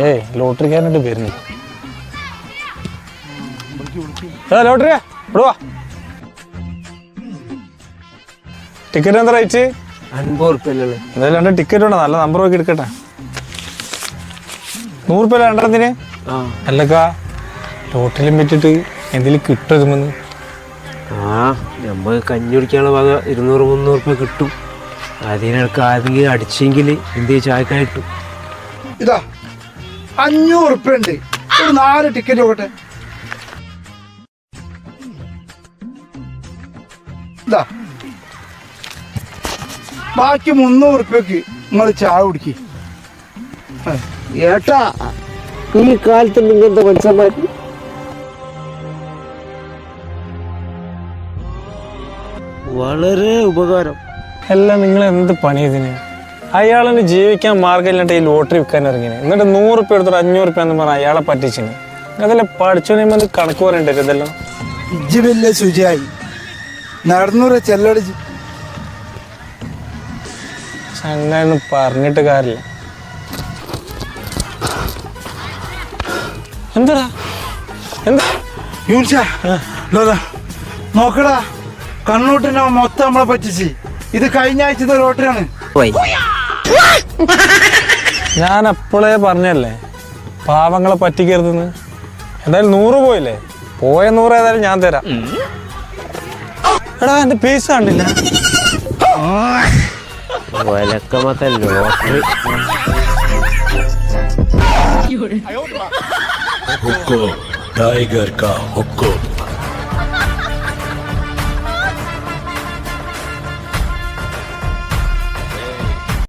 ഏയ് ലോട്ടറിക്കാരനായിട്ട് വരുന്നു. ലോട്ടറിയാ ഇവിടുവാ. ടിക്കറ്റ് എന്താ റേറ്റ്? 50 ഉറുപ്പ്യല്ലേ. എന്തായാലും രണ്ട് ടിക്കറ്റ് ഉണ്ടോ? നല്ല നമ്പർ നോക്കി എടുക്കട്ടെ. 100 ഉറുപ്പ്യ രണ്ടെണ്ണത്തിന്. അല്ലക്കാ ലോട്ടറിയിലും പറ്റിട്ട് എന്തെങ്കിലും കിട്ടുമെന്ന്. നമ്മൾ കഞ്ഞി കുടിക്കാനുള്ള വക 200-300 ഉറുപ്പ്യ കിട്ടും. അതിനൊക്കെ ആരെങ്കിലും അടിച്ചെങ്കിൽ എന്ത് ചായക്കായി കിട്ടും. ഇതാ 500 ഉറുപ്പ്യ ഉണ്ട്. ഒരു 4 ടിക്കറ്റ് നോക്കട്ടെ. ഇതാ ബാക്കി 300 ഉറുപ്പ്യക്ക് നിങ്ങൾ ചായ കുടിക്ക്. ഏട്ടാ ഈ കാലത്ത് ഇങ്ങനത്തെ മനുഷ്യന്മാർ വളരെ ഉപകാരം. എല്ലാം നിങ്ങൾ എന്ത് പണി ഇതിന്? അയാളിന് ജീവിക്കാൻ മാർഗമില്ലാണ്ട് ഈ ലോട്ടറി വിൽക്കാൻ ഇറങ്ങിന്. എന്നിട്ട് 100 ഉറുപ്പ്യ എടുത്തിട്ട് 500 ഉറുപ്പ്യ എന്ന് പറഞ്ഞാൽ അയാളെ പറ്റിച്ചിന്. അതെല്ലാം പഠിച്ചോണ്ട് കണക്ക് പറയണ്ടേ ഇതെല്ലാം. ഇജ്ജ് വലിയ ശുചിയായി നടന്നൂറ് ചെല്ലടിച്ച് അങ്ങനെ പറഞ്ഞിട്ട് കാര്യമില്ല. എന്താടാ എന്താ നോക്കടാ, കണ്ണൂട്ടിനെ മൊത്തം നമ്മളെ പറ്റിച്ച്. ഇത് കഴിഞ്ഞ ആഴ്ചത്തെ ലോട്ടറിയാണ്. ഞാൻ അപ്പോഴേ പറഞ്ഞല്ലേ പാവങ്ങളെ പറ്റിക്കരുതെന്ന്. എന്തായാലും 100 പോയില്ലേ, പോയ 100 ഏതായാലും ഞാൻ തരാം. എടാ എന്റെ പൈസ കണ്ടില്ല. ലോട്ടറി हुक्को टाइगर का हुक्को।